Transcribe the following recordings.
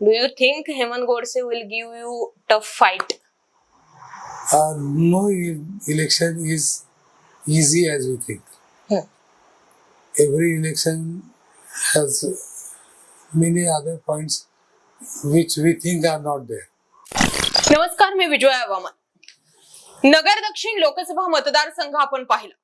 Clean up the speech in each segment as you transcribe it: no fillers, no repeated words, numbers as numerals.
Do you think Hemant Godse will give you tough fight? No election is easy as we think. Every election has many other points which we think are not there. नमस्कार, मी विजया वामन. नगर दक्षिण लोकसभा मतदारसंघ आपण पाहिला.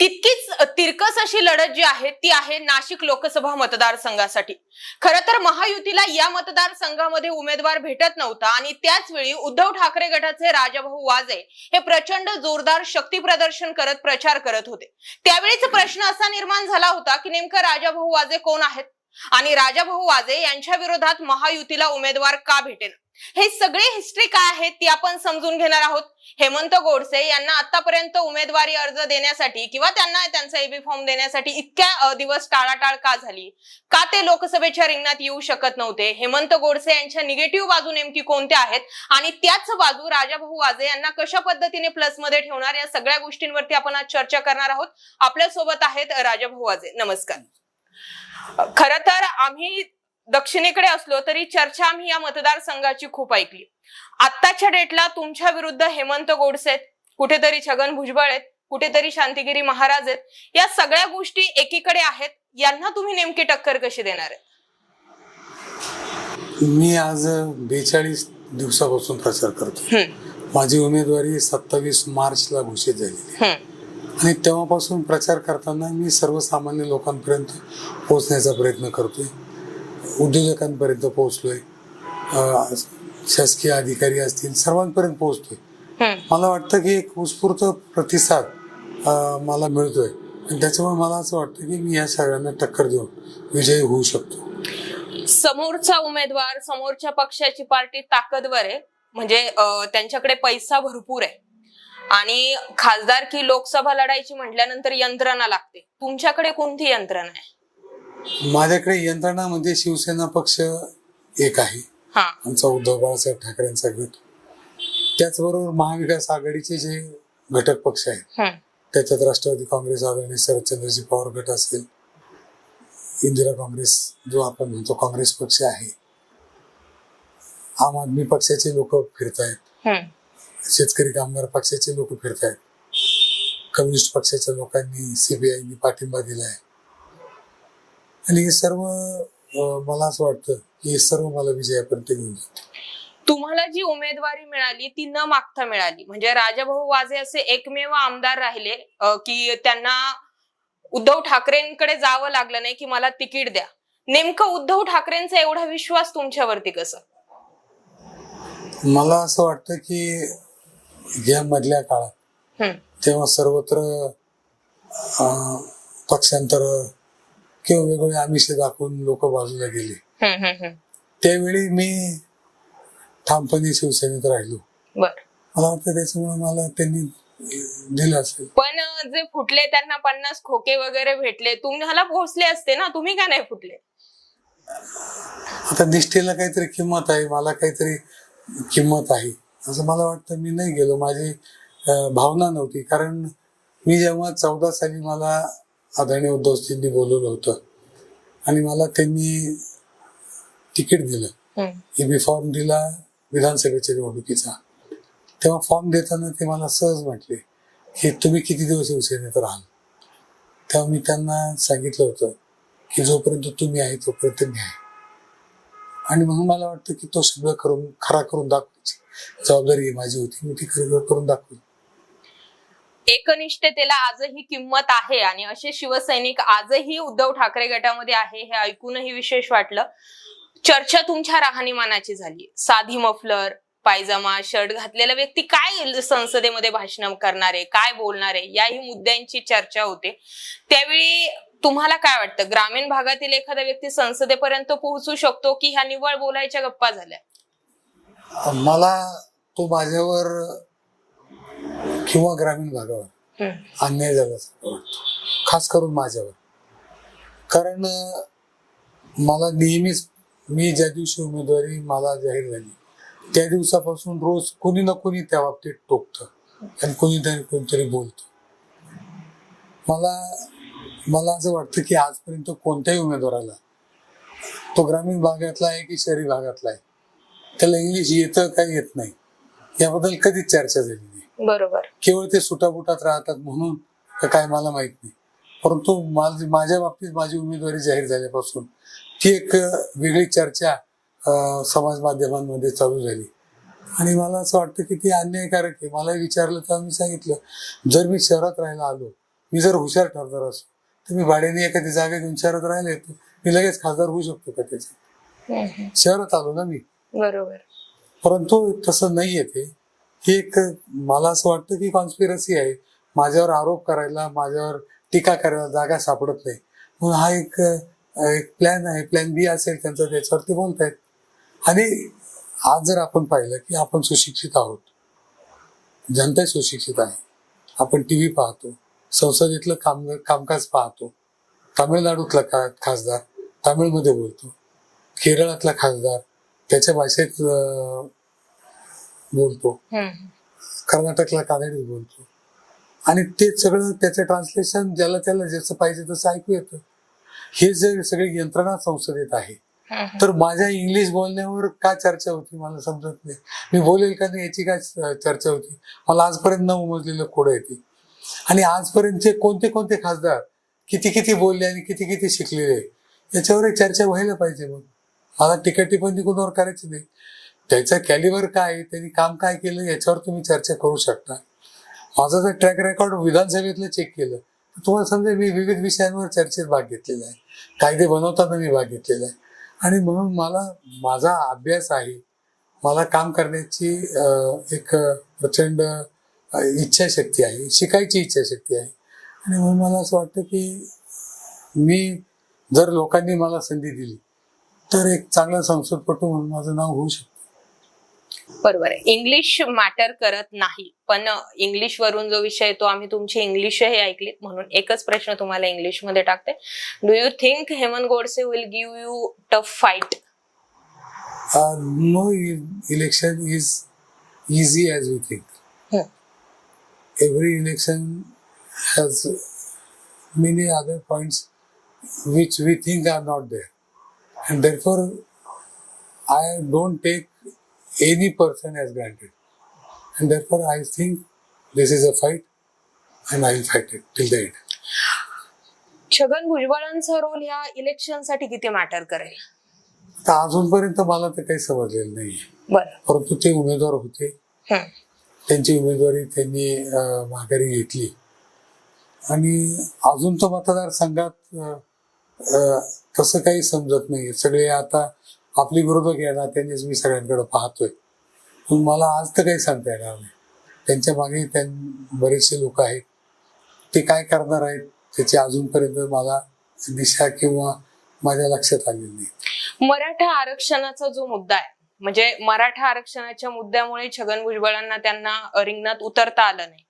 तितकीच तिरकस अशी लढत जी आहे ती आहे नाशिक लोकसभा मतदारसंघासाठी. खरं तर महायुतीला या मतदारसंघामध्ये उमेदवार भेटत नव्हता आणि त्याच वेळी उद्धव ठाकरे गटाचे राजाभाऊ वाजे हे प्रचंड जोरदार शक्ती प्रदर्शन करत प्रचार करत होते. त्यावेळीच प्रश्न असा निर्माण झाला होता की नेमकं राजाभाऊ वाजे कोण आहेत आणि राजाभाऊ वाजे यांच्या विरोधात महायुतीला उमेदवार का भेटेना. हे सगळे हिस्ट्री काय आहे ती आपण समजून घेणार आहोत. हेमंत गोडसे यांना आतापर्यंत उमेदवारी अर्ज देण्यासाठी किंवा त्यांना त्यांचा एबी फॉर्म देण्यासाठी इतक्या दिवस टाळाटाळ का झाली, का ते लोकसभेच्या रिंगणात येऊ शकत नव्हते, हेमंत गोडसे यांच्या निगेटिव्ह बाजू नेमकी कोणत्या आहेत आणि त्याच बाजू राजाभाऊ वाजे यांना कशा पद्धतीने प्लस मध्ये ठेवणार, या सगळ्या गोष्टींवरती आपण आज चर्चा करणार आहोत. आपल्या सोबत आहेत राजाभाऊ वाजे. नमस्कार. खरं तर आम्ही दक्षिणेकडे असलो तरी चर्चा आम्ही या मतदारसंघाची खूप ऐकली. आत्ताच्या डेटला तुमच्या विरुद्ध हेमंत गोडसे आहेत, कुठेतरी छगन भुजबळ आहेत, कुठेतरी शांतिगिरी महाराज आहेत. या सगळ्या गोष्टी एकीकडे आहेत. यांना तुम्ही नेमकी टक्कर कशी देणार आहे? मी आज 42 दिवसापासून प्रचार करतो. माझी उमेदवारी 27 मार्चला घोषित झालेली आणि तेव्हापासून प्रचार करताना मी सर्वसामान्य लोकांपर्यंत पोहोचण्याचा प्रयत्न करतोय. उद्योजकांपर्यंत पोहोचलोय, शासकीय अधिकारी असतील सर्वांपर्यंत पोहोचतोय. मला वाटतं की एक उत्स्फूर्त प्रतिसाद मला मिळतोय आणि त्याच्यामुळे मला असं वाटतं की मी या सगळ्यांना टक्कर देऊन विजयी होऊ शकतो. समोरचा उमेदवार, समोरच्या पक्षाची पार्टी ताकदवर आहे, म्हणजे त्यांच्याकडे पैसा भरपूर आहे आणि खासदारकी लोकसभा लढायची म्हटल्यानंतर यंत्रणा लागते. तुमच्याकडे कोणती यंत्रणा आहे? माझ्याकडे यंत्रणा म्हणजे शिवसेना पक्ष एक आहे, आमचा उद्धव बाळासाहेब ठाकरेंचा गट. त्याचबरोबर महाविकास आघाडीचे जे घटक पक्ष आहेत त्याच्यात राष्ट्रवादी काँग्रेस आदरणीय शरदचंद्रजी पवार गट असेल, इंदिरा काँग्रेस जो आपण म्हणतो काँग्रेस पक्ष आहे, आम आदमी पक्षाचे लोक फिरतायत, शेतकरी कामगार पक्षाचे लोक फिरतायत, कम्युनिस्ट पक्षाच्या लोकांनी सीबीआयनी पाठिंबा दिलाय आणि हे सर्व मला असं वाटतं की हे सर्व मला विजयापर्यंत घेऊन जाते. तुम्हाला जी उमेदवारी मिळाली ती न मागता मिळाली, म्हणजे राजाभाऊ वाजे असे एकमेव आमदार राहिले की त्यांना उद्धव ठाकरेंकडे जावं लागलं नाही की मला तिकीट द्या. नेमकं उद्धव ठाकरेंचा एवढा विश्वास तुमच्यावरती कसा? मला असं वाटतं की या मधल्या काळात तेव्हा सर्वत्र पक्षांतर किंवा वेगवेगळे आमिष दाखवून लोक बाजूला गेले. त्यावेळी मी ठामपणे शिवसेनेत राहिलो. मला वाटतं त्याच्यामुळे मला त्यांनी दिलं असेल. पण जे फुटले त्यांना 50 खोके वगैरे भेटले, तुम्हाला पोहोचले असते ना, तुम्ही का नाही फुटले? आता निष्ठेला काहीतरी किंमत आहे, मला काहीतरी किंमत आहे असं मला वाटतं. मी नाही गेलो, माझी भावना नव्हती. कारण मी जेव्हा 14 साली मला आदरणीय उद्धवजींनी बोलवलं होतं आणि मला त्यांनी तिकीट दिलं, एबी फॉर्म दिला विधानसभेच्या निवडणुकीचा, तेव्हा फॉर्म देताना ते मला सहज म्हटले की तुम्ही किती दिवस शिवसेनेत राहाल. तेव्हा मी त्यांना सांगितलं होतं की जोपर्यंत तुम्ही आहे तोपर्यंत मी आहे. आणि म्हणून मला वाटतं की तो शब्द खरा करून दाखवायची जबाबदारी माझी होती. मी ती करून दाखवली. एकनिष्ठतेला आजही किंमत आहे आणि असे शिवसैनिक आजही उद्धव ठाकरे गटामध्ये आहे, हे ऐकूनही विशेष वाटलं. चर्चा तुमच्या राहणीमानाची झाली. साधी मफलर, पायजमा, शर्ट घातलेला व्यक्ती काय संसदेमध्ये भाषण करणारे, काय बोलणारे, याही मुद्द्यांची चर्चा होते. त्यावेळी तुम्हाला काय वाटतं, ग्रामीण भागातील एखादा व्यक्ती संसदेपर्यंत पोहोचू शकतो की ह्या निव्वळ बोलायच्या गप्पा झाल्या? मला तो माझ्यावर किंवा ग्रामीण भागावर अन्याय झाला वाटतो, खास करून माझ्यावर. कारण मला नेहमीच, मी ज्या दिवशी उमेदवारी मला जाहीर झाली त्या दिवसापासून रोज कोणी ना कोणी त्या बाबतीत टोकतं आणि कोणीतरी बोलतं. मला असं वाटतं की आजपर्यंत कोणत्याही उमेदवाराला तो ग्रामीण भागातला आहे की शहरी भागातला आहे, त्याला इंग्लिश येतं काय येत नाही याबद्दल कधीच चर्चा झाली नाही. बरोबर. केवळ ते सुटाबुटात राहतात म्हणून का काय मला माहित नाही. परंतु माझ्या बाबतीत माझी उमेदवारी जाहीर झाल्यापासून ती एक वेगळी चर्चा समाज माध्यमांमध्ये चालू झाली आणि मला असं वाटतं की ती अन्यायकारक आहे. मला विचारलं तर मी सांगितलं, जर मी शहरात राहायला आलो, मी जर हुशार ठरणार असो तर मी भाड्याने एखादी जागा घेऊन शहरात राहायला येतो, मी लगेच खासदार होऊ शकतो का त्याच्या? शहरात आलो ना मी. बरोबर. परंतु तसं नाहीये ते. ही एक मला असं वाटतं की कॉन्स्पिरसी आहे. माझ्यावर आरोप करायला, माझ्यावर टीका करायला जागा सापडत नाही म्हणून हा एक प्लॅन आहे. प्लॅन बी असेल त्यांचा, त्याच्यावरती बोलतायत. आणि आज जर आपण पाहिलं की आपण सुशिक्षित आहोत, जनता सुशिक्षित आहे, आपण टीव्ही पाहतो, संसदेतलं कामकाज पाहतो, तामिळनाडूतला खासदार तामिळमध्ये बोलतो, केरळातला खासदार त्याच्या भाषेत बोलतो, कर्नाटकला कानडीत बोलतो आणि ते सगळं त्याचं ट्रान्सलेशन ज्याला त्याला जसं पाहिजे तसं ऐकू येतं. हे जे सगळी यंत्रणा संसदेत आहे, तर माझ्या इंग्लिश बोलण्यावर का चर्चा होती मला समजत नाही. मी बोलेल का नाही याची काय चर्चा होती? मला आजपर्यंत न उमजलेलं खोडं येते. आणि आजपर्यंतचे कोणते कोणते खासदार किती किती बोलले आणि किती किती शिकलेले याच्यावर चर्चा व्हायला पाहिजे. मग मला टीका टिप्पणी कोणावर करायची नाही. त्याचा कॅलिबर काय आहे, त्यांनी काम काय केलं याच्यावर तुम्ही चर्चा करू शकता. माझा जर ट्रॅक रेकॉर्ड विधानसभेतलं चेक केलं तर तुम्हाला समजेल मी विविध विषयांवर चर्चेत भाग घेतलेला आहे, कायदे बनवताना मी भाग घेतलेला आहे. आणि म्हणून मला माझा अभ्यास आहे, मला काम करण्याची एक प्रचंड इच्छाशक्ती आहे, शिकायची इच्छाशक्ती आहे. आणि म्हणून मला असं वाटतं की मी जर लोकांनी मला संधी दिली तर एक चांगला संसदपटू म्हणून माझं नाव होऊ शकतं. बरोबर आहे. इंग्लिश मॅटर करत नाही, पण इंग्लिश वरून जो विषय तो आम्ही तुमची इंग्लिशही ऐकली म्हणून एकच प्रश्न तुम्हाला इंग्लिश मध्ये टाकते. Do you think Hemant Godse will give you tough fight? No election is easy as we think. Every election has many other points which we think are not there, and therefore I don't take any person as granted, and therefore I think this is a fight and I'll fight it till the end. Chhagan भुजबळांचा role ह्या election साठी किती matter करेल? तर अजूनपर्यंत मला तर काही समजलेलं नाही. बरं. परंतु ते उमेदवार होते, त्यांची उमेदवारी त्यांनी माघारी घेतली आणि अजून तर मतदारसंघात तसं काही समजत नाही. सगळे आता आपली विरोधक येणार त्यांनीच मी सगळ्यांकडे पाहतोय. पण मला आज तर काही सांगता येणार नाही. त्यांच्या मागे बरेचसे लोक आहेत, ते काय करणार आहेत त्याची अजूनपर्यंत मला दिशा किंवा माझ्या लक्षात आलेली नाही. मराठा आरक्षणाचा जो मुद्दा आहे, म्हणजे मराठा आरक्षणाच्या मुद्द्यामुळे छगन भुजबळांना त्यांना रिंगणात उतरता आलं नाही,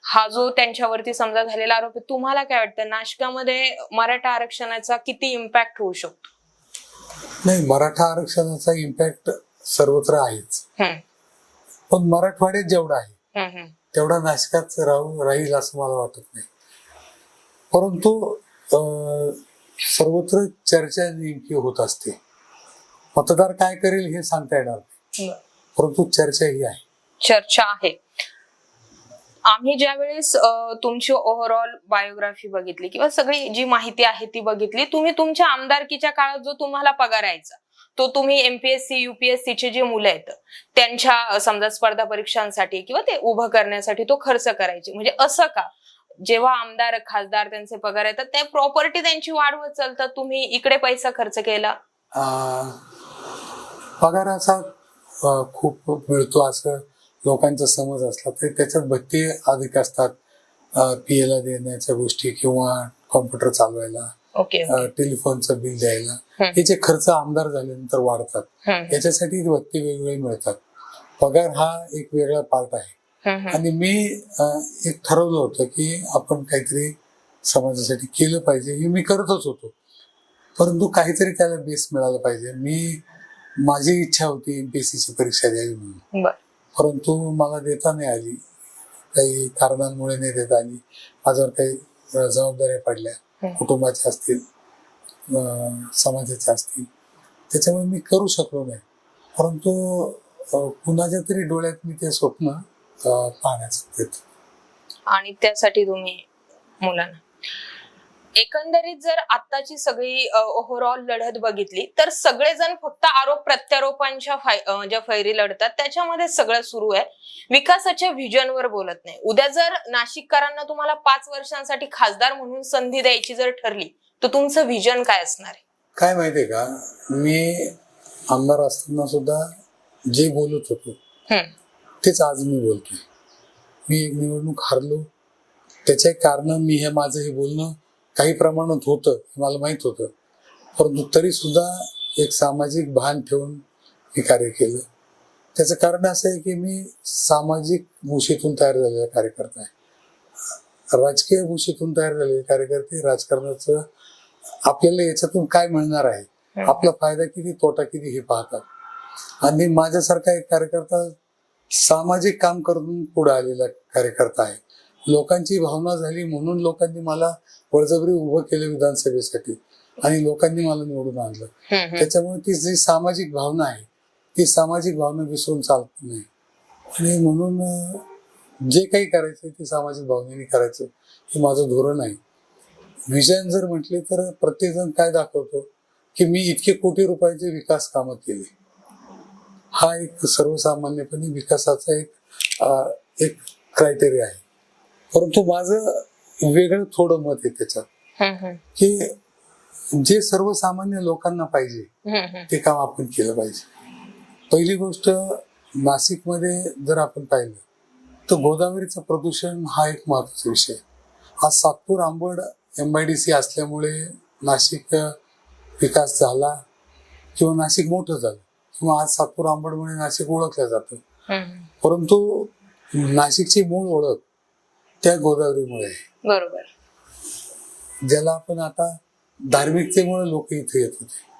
हा जो त्यांच्यावरती समजा झालेला आरोप आहे, तुम्हाला काय वाटतं नाशिकामध्ये मराठा आरक्षणाचा किती इम्पॅक्ट होऊ शकतो? नाही, मराठा आरक्षणाचा इम्पॅक्ट सर्वत्र आहेच, पण मराठवाड्यात जेवढा आहे तेवढा नाशिकात राहील असं मला वाटत नाही. परंतु सर्वत्र चर्चा नेमकी होत असते. मतदार काय करेल हे सांगता येणार नाही, परंतु चर्चा ही आहे. चर्चा आहे. आम्ही ज्यावेळेस तुमची ओव्हरऑल बायोग्राफी बघितली किंवा सगळी जी माहिती आहे ती बघितली, तुम्ही तुमच्या आमदारकीच्या काळात जो तुम्हाला पगार यायचा तो तुम्ही एमपीएससी युपीएससी चे जे मुलं आहेत त्यांच्या समजा स्पर्धा परीक्षांसाठी किंवा ते उभं करण्यासाठी तो खर्च करायचे. म्हणजे असं का जेव्हा आमदार खासदार त्यांचे पगार येतात त्या प्रॉपर्टी त्यांची वाढवत चालतात, तुम्ही इकडे पैसा खर्च केला? पगाराचा खूप मिळतो असं लोकांचा समज असला तरी त्याच्यात भट्टी अधिक असतात. पीएला देण्याच्या गोष्टी किंवा कॉम्प्युटर चालवायला, टेलिफोनचं बिल द्यायला, याचे खर्च आमदार झाल्यानंतर वाढतात. याच्यासाठी भत्ते वेगवेगळे मिळतात. पगार हा एक वेगळा पार्ट आहे. आणि मी एक ठरवलं होतं की आपण काहीतरी समाजासाठी केलं पाहिजे, हे मी करतच होतो. परंतु काहीतरी त्याला बेस मिळाला पाहिजे. माझी इच्छा होती एमपीएससीची परीक्षा द्यावी म्हणून, परंतु मला देता नाही आली. काही कारणांमुळे नाही देता आली. माझ्यावर काही जबाबदाऱ्या पडल्या, कुटुंबाच्या असतील, समाजाच्या असतील, त्याच्यामुळे मी करू शकलो नाही. परंतु कुणाच्या तरी डोळ्यात मी ते स्वप्न पाहण्याचं प्रयत्न. आणि त्यासाठी तुम्ही मुलांना एकंदरीत जर आताची सगळी ओव्हरऑल लढत बघितली तर सगळेजण फक्त आरोप प्रत्यारोपांच्या ज्या फैरी लढतात त्याच्यामध्ये सगळं सुरू आहे. विकासाच्या व्हिजनवर बोलत नाही. उद्या जर नाशिककरांना तुम्हाला 5 वर्षांसाठी खासदार म्हणून संधी द्यायची जर ठरली तर तुमचं व्हिजन काय असणार आहे? काय माहितीये का, मी आमदार असताना सुद्धा जे बोलत होतो तेच आज मी बोलतोय. मी एक निवडणूक हारलो, त्याचे कारण मी माझं हे बोलणं काही प्रमाणात होतं हे मला माहित होतं, परंतु तरी सुद्धा एक सामाजिक भान ठेवून मी कार्य केलं. त्याचं कारण असं आहे की मी सामाजिक भूषेतून तयार झालेला कार्यकर्ता आहे. राजकीय भूषेतून तयार झालेले कार्यकर्ते राजकारणाचं आपल्याला याच्यातून काय मिळणार आहे, आपला फायदा किती तोटा किती हे पाहतात. आणि माझ्यासारखा एक कार्यकर्ता सामाजिक काम करून पुढे आलेला कार्यकर्ता आहे. लोकांची भावना झाली म्हणून लोकांनी मला बळजबरी उभं केलं विधानसभेसाठी आणि लोकांनी मला निवडून आणलं. त्याच्यामुळे ती जी सामाजिक भावना आहे ती सामाजिक भावना विसरून चालत नाही. आणि म्हणून जे काही करायचं ते सामाजिक भावनेने करायचं हे माझं धोरण आहे. विजन जर म्हटले तर प्रत्येकजण काय दाखवतो की मी इतके कोटी रुपयाचे विकास कामं केले. हा एक सर्वसामान्यपणे विकासाचा एक क्रायटेरिया आहे. परंतु माझं वेगळं थोडं मत आहे त्याच्यात की जे सर्वसामान्य लोकांना पाहिजे ते काम आपण केलं पाहिजे. पहिली गोष्ट, नाशिकमध्ये जर आपण पाहिलं तर गोदावरीचं प्रदूषण हा एक महत्वाचा विषय. आज सातपूर आंबड MIDC असल्यामुळे नाशिक विकास झाला किंवा नाशिक मोठं झालं किंवा आज सातपूर आंबडमुळे नाशिक ओळखलं जातं. परंतु नाशिकची मूळ ओळख त्या गोदावरीमुळे आहे. बरोबर. ज्याला आपण आता धार्मिकतेमुळे लोक इथे येत होते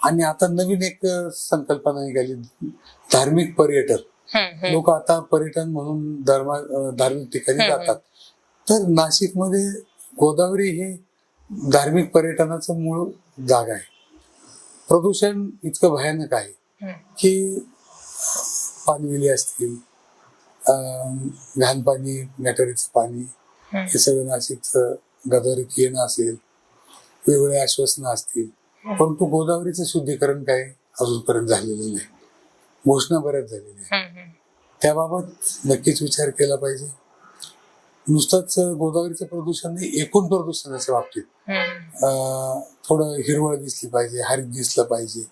आणि आता नवीन एक संकल्पना निघाली, धार्मिक पर्यटन. लोक आता पर्यटन म्हणून धार्मिक ठिकाणी जातात. तर नाशिकमध्ये गोदावरी हे धार्मिक पर्यटनाचं मूळ जागा आहे. प्रदूषण इतकं भयानक आहे की पाणविली असतील, घाण पाणी, गटारीचं पाणी, हे सगळं नाशिकचं गोदावरीत येणं असेल, वेगवेगळे आश्वासनं असतील, परंतु गोदावरीचं शुद्धीकरण काय अजूनपर्यंत झालेलं नाही. घोषणा बऱ्याच झालेल्या आहेत. त्याबाबत नक्कीच विचार केला पाहिजे. नुसतंच गोदावरीचं प्रदूषण नाही, एकूण प्रदूषणाच्या बाबतीत थोडं हिरवळ दिसली पाहिजे, हरित दिसलं पाहिजे,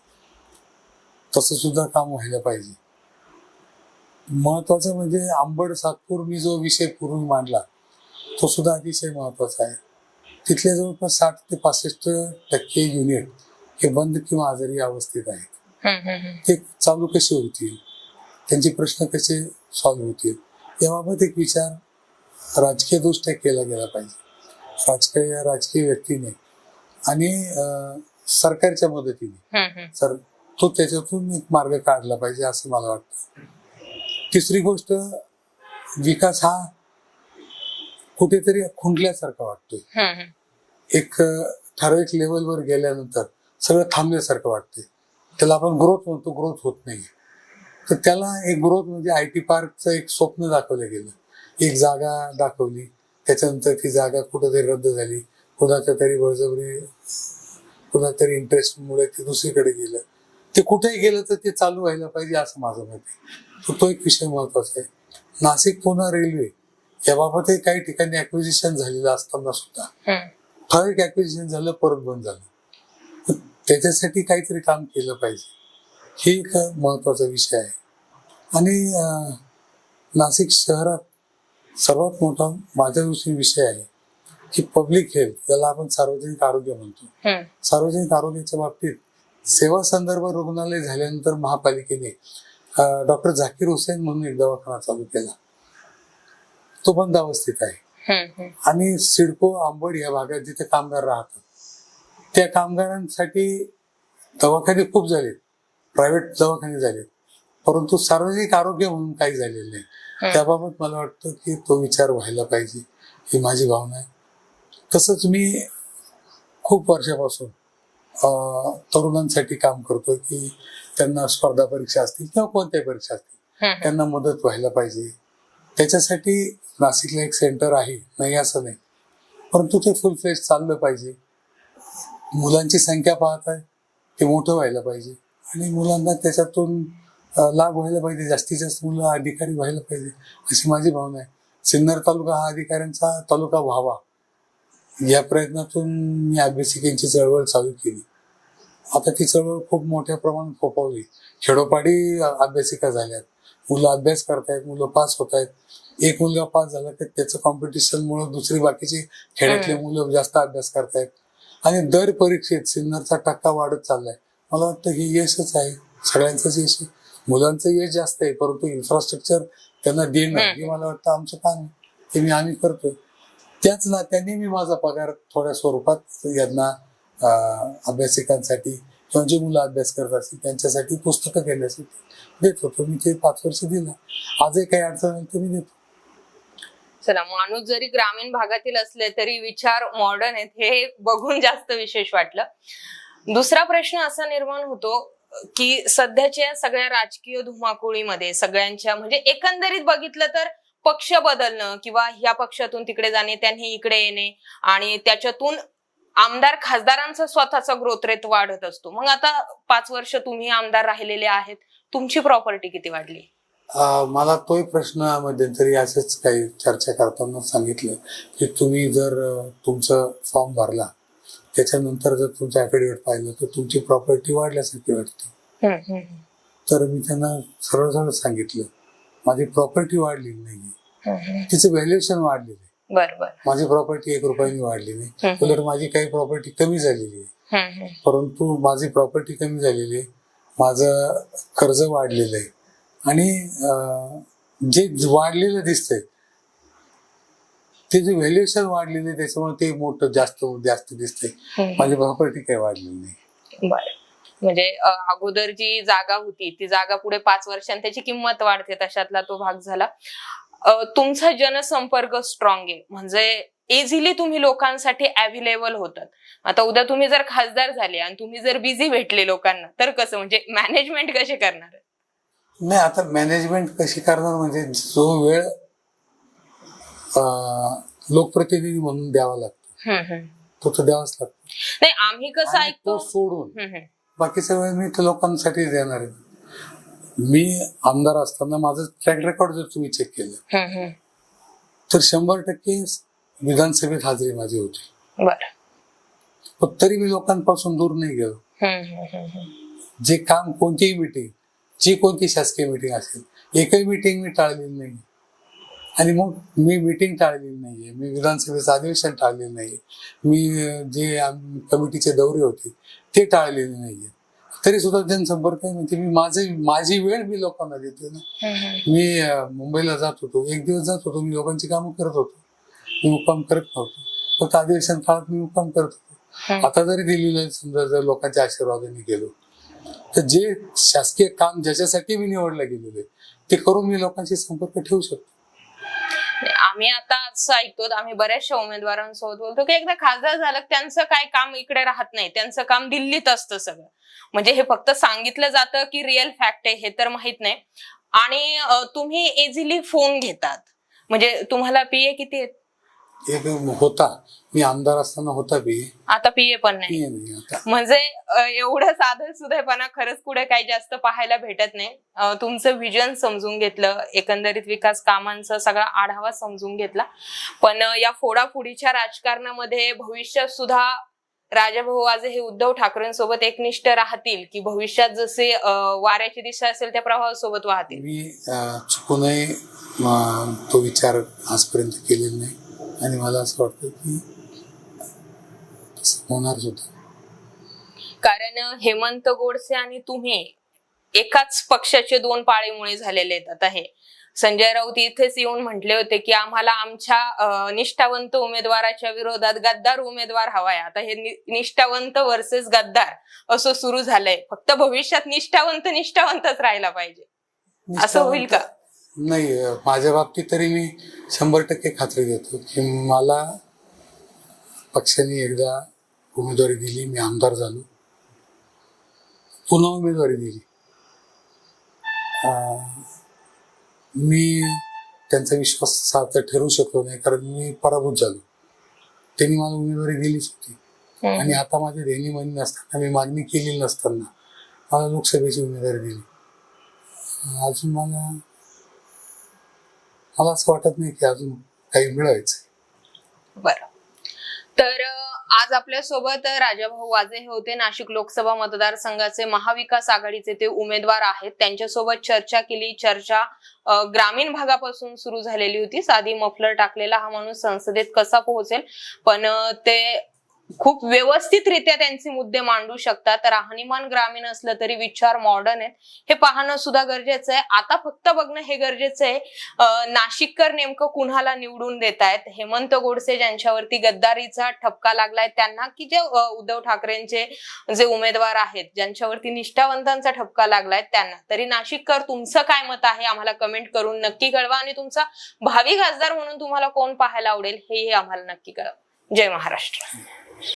तसं सुद्धा काम व्हायला पाहिजे. महत्वाचं म्हणजे आंबड सातपूर मी जो विषय पूर्वी मांडला तो सुद्धा अतिशय महत्वाचा आहे. तिथले जवळपास 60 ते 65% युनिट हे बंद किंवा आजारी अवस्थेत आहेत. ते चालू कसे होतील, त्यांचे प्रश्न कसे सॉल्व्ह होतील याबाबत एक विचार राजकीय दृष्ट्या केला गेला पाहिजे. राजकीय व्यक्तीने आणि सरकारच्या मदतीने तो त्याच्यातून एक मार्ग काढला पाहिजे असं मला वाटतं. तिसरी गोष्ट, विकास हा कुठेतरी खुंटल्यासारखा वाटतोय. एक ठराविक लेवलवर गेल्यानंतर सगळं थांबल्यासारखं वाटतंय. त्याला आपण ग्रोथ म्हणतो, ग्रोथ होत नाही. तर त्याला एक ग्रोथ म्हणजे IT पार्कचं एक स्वप्न दाखवलं गेलं. एक जागा दाखवली, त्याच्यानंतर ती जागा कुठंतरी रद्द झाली, कुणाच्या तरी बळजबरी, कुणातरी इंटरेस्टमुळे ते दुसरीकडे गेलं. ते कुठेही गेलं तर ते चालू व्हायला पाहिजे असं माझं मत आहे. तो एक विषय महत्वाचा आहे. नाशिक पुणे रेल्वे याबाबतही काही ठिकाणी ऍक्विजिशन झालेलं असताना सुद्धा ठराविक ऍक्विजिशन झालं, परत बंद झालं. त्याच्यासाठी काहीतरी काम केलं पाहिजे, हे एक महत्वाचा विषय आहे. आणि नाशिक शहरात सर्वात मोठा माझ्या दृष्टीने विषय आहे की पब्लिक हेल्थ, ज्याला आपण सार्वजनिक आरोग्य म्हणतो. सार्वजनिक आरोग्याच्या बाबतीत सेवा संदर्भ रुग्णालय झाल्यानंतर महापालिकेने डॉक्टर झाकीर हुसेन म्हणून एक दवाखाना चालू केला. तो बंद अवस्थेत आहे. आणि सिडको आंबड या भागात जिथे कामगार राहतात त्या कामगारांसाठी दवाखाने खूप झालेत, प्रायव्हेट दवाखाने झालेत, परंतु सार्वजनिक आरोग्य म्हणून काही झालेलं नाही. त्याबाबत मला वाटतं की तो विचार व्हायला पाहिजे, ही माझी भावना आहे. तसंच मी खूप वर्षापासून तरुणांसाठी काम करतो की त्यांना स्पर्धा परीक्षा असतील किंवा कोणत्याही परीक्षा असतील त्यांना मदत व्हायला पाहिजे. त्याच्यासाठी नाशिकला एक सेंटर आहे, नाही असं नाही, परंतु ते फुल फ्लेज चाललं पाहिजे. मुलांची संख्या पाहत आहे ते मोठं व्हायला पाहिजे आणि मुलांना त्याच्यातून लाभ व्हायला पाहिजे. जास्तीत जास्त मुलं अधिकारी व्हायला पाहिजे अशी माझी भावना आहे. सिन्नर तालुका हा अधिकाऱ्यांचा तालुका व्हावा या प्रयत्नातून मी अभ्यासिकेची चळवळ चालू केली. आता ती चळवळ खूप मोठ्या प्रमाणात फोफावली. खेडोपाडी अभ्यासिका झाल्यात, मुलं अभ्यास करतायत, मुलं पास होत आहेत. एक मुलगा पास झाला तर त्याचं कॉम्पिटिशन मुळे दुसरी बाकीची खेड्यातले मुलं जास्त अभ्यास करतायत आणि दर परीक्षेत सिन्नरचा टक्का वाढत चाललाय. मला वाटतं हे यशच आहे, सगळ्यांचंच यश आहे. मुलांचं यश जास्त आहे, परंतु इन्फ्रास्ट्रक्चर त्यांना देणं हे मला वाटतं आमचं काम आहे, ते आम्ही करतोय. त्याच नात्याने मी माझा पगार थोड्या स्वरूपात यांना अभ्यासिकांसाठी किंवा जे मुलं अभ्यास करत असतील त्यांच्यासाठी पुस्तकं घेण्यासाठी देत होतो. मी ते 5 वर्ष दिलं. आजही काही अडचण आली तर मी देतो. चला, माणूस जरी ग्रामीण भागातील असले तरी विचार मॉडर्न आहेत हे बघून जास्त विशेष वाटलं. दुसरा प्रश्न असा निर्माण होतो की सध्याच्या सगळ्या राजकीय धुमाकूळीमध्ये सगळ्यांच्या म्हणजे एकंदरीत बघितलं तर पक्ष बदलणं किंवा ह्या पक्षातून तिकडे जाणे, त्यांनी इकडे येणे आणि त्याच्यातून आमदार खासदारांचा स्वतःचा ग्रोथ रेट वाढत असतो. मग आता 5 वर्ष तुम्ही आमदार राहिलेले आहेत, तुमची प्रॉपर्टी किती वाढली? मला तोही प्रश्न मध्यंतरी असेच काही चर्चा करताना सांगितलं की तुम्ही जर तुमचं फॉर्म भरला त्याच्यानंतर जर तुमचं ऍफिडेव्हिट पाहिलं तर तुमची प्रॉपर्टी वाढल्यासारखी वाटते. तर मी त्यांना सरळ सरळ सांगितलं माझी प्रॉपर्टी वाढलेली नाहीये, तिचं व्हॅल्युएशन वाढलेलं आहे. बरोबर, माझी प्रॉपर्टी 1 रुपयाने वाढली नाही, उलट माझी काही प्रॉपर्टी कमी झालेली आहे. परंतु माझी प्रॉपर्टी कमी झालेली आहे, माझं कर्ज वाढलेलं आहे आणि जे वाढलेलं दिसतंय ते जे व्हॅल्युएशन वाढलेलं आहे त्याच्यामुळे ते मोठं जास्त दिसतंय. माझी प्रॉपर्टी काही वाढलेली नाही. बरं, म्हणजे अगोदर जी जागा होती ती जागा पुढे 5 वर्षांनी त्याची किंमत वाढते, तशातला तो भाग झाला. तुमचा जनसंपर्क स्ट्रॉंग आहे, म्हणजे इझिली तुम्ही लोकांसाठी अवेलेबल होतात. आता उद्या तुम्ही जर खासदार झाले आणि तुम्ही जर बिझी भेटले लोकांना तर कसं, म्हणजे मॅनेजमेंट कशी करणार? नाही, आता मॅनेजमेंट कशी करणार म्हणजे जो वेळ लोकप्रतिनिधी म्हणून द्यावा लागतो तो द्यावाच लागतो. नाही, आम्ही कसं ऐकतो तो सोडून बाकीचा वेळ मी लोकांसाठी देणार आहे. मी आमदार असताना माझं ट्रॅक रेकॉर्ड जर तुम्ही चेक केलं तर 100% विधानसभेत हाजरी माझी होती. बरं, पण तरी मी लोकांपासून दूर नाही गेलो. जे काम, कोणतीही मिटिंग, जी कोणती शासकीय मिटिंग असेल एकही मिटिंग मी टाळलेली नाही. आणि मग मी मिटिंग टाळलेली नाहीये, मी विधानसभेचं अधिवेशन टाळलेलं नाहीये, मी जे कमिटीचे दौरे होते ते टाळलेले नाहीये. तरी सुद्धा जनसंपर्क म्हणजे मी माझी वेळ मी लोकांना देतोय ना. मी मुंबईला जात होतो, 1 दिवस जात होतो, मी लोकांची कामं करत होतो, मी मुक्काम करत नव्हतो. फक्त अधिवेशन काळात मी मुक्काम करत होतो. आता जरी दिल्लीला समजा जर लोकांच्या आशीर्वादाने गेलो तर जे शासकीय काम ज्याच्यासाठी मी निवडलं गेलेले ते करून मी लोकांशी संपर्क ठेवू शकतो. आम्ही आता असं ऐकतो, आम्ही बऱ्याचशा उमेदवारांसोबत बोलतो की एकदा खासदार झालं त्यांचं काय काम इकडे राहत नाही, त्यांचं काम दिल्लीत असतं सगळं. म्हणजे हे फक्त सांगितलं जातं की रिअल फॅक्ट आहे हे तर माहित नाही. आणि तुम्ही इझिली फोन घेतात, म्हणजे तुम्हाला पीए किती आहेत? एक होता, मी आमदार असताना होता पीए, आता पीए पण नाही. म्हणजे एवढं साधं सुधेपणा खरंच पुढे काही जास्त पाहायला भेटत नाही. तुमचं विजन समजून घेतलं, एकंदरीत विकास कामांचा सगळा आढावा समजून घेतला. पण या फोडाफोडीच्या राजकारणामध्ये भविष्यात सुद्धा राजाभाऊ आज हे उद्धव ठाकरेंसोबत एकनिष्ठ राहतील की भविष्यात जसे वाऱ्याची दिशा असेल त्या प्रवाहासोबत वाहतील? मी चुकूनही तो विचार आजपर्यंत केलेला नाही आणि मला असं वाटतं की होणार सुद्धा. कारण हेमंत गोडसे आणि तुम्ही एकाच पक्षाचे 2 पाळीमुळे झालेले आहेत. आता हे संजय राऊत इथेच येऊन म्हटले होते की आम्हाला आमच्या निष्ठावंत उमेदवाराच्या विरोधात गद्दार उमेदवार हवाय. आता हे निष्ठावंत वर्सेस गद्दार असं सुरू झालंय. फक्त भविष्यात निष्ठावंतच राहायला पाहिजे, असं होईल का? नाही, माझ्या बाबतीत तरी मी 100% खात्री देतो की मला पक्षाने एकदा उमेदवारी दिली, मी आमदार झालो, पुन्हा उमेदवारी दिली. मी त्यांचा विश्वास सार्थ ठरू शकलो नाही, कारण मी पराभूत झालो. त्यांनी मला उमेदवारी दिलीच होती आणि आता माझे देणीमानी नसताना, मी मागणी केलेली नसताना मला लोकसभेची उमेदवारी दिली. अजून मला असं वाटत नाही की अजून काही मिळवायचं. बरं, तर आज आपल्यासोबत राजाभाऊ वाजे हे होते, नाशिक लोकसभा मतदारसंघाचे महाविकास आघाडीचे ते उमेदवार आहेत. त्यांच्यासोबत चर्चा केली. चर्चा ग्रामीण भागापासून सुरू झालेली होती. साधी मफलर टाकलेला हा माणूस संसदेत कसा पोहोचेल, पण ते खूप व्यवस्थितरित्या त्यांचे मुद्दे मांडू शकतात. राहणीमान ग्रामीण असलं तरी विचार मॉडर्न आहेत, हे पाहणं सुद्धा गरजेचं आहे. आता फक्त बघणं हे गरजेचं आहे नाशिककर नेमकं कुणाला निवडून देत आहेत. हेमंत गोडसे ज्यांच्यावरती गद्दारीचा ठपका लागलाय त्यांना, की जे उद्धव ठाकरेंचे जे उमेदवार आहेत ज्यांच्यावरती निष्ठावंतांचा ठपका लागलाय त्यांना. तरी नाशिककर तुमचं काय मत आहे आम्हाला कमेंट करून नक्की कळवा आणि तुमचा भावी खासदार म्हणून तुम्हाला कोण पाहायला आवडेल हेही आम्हाला नक्की कळवा. जय महाराष्ट्र.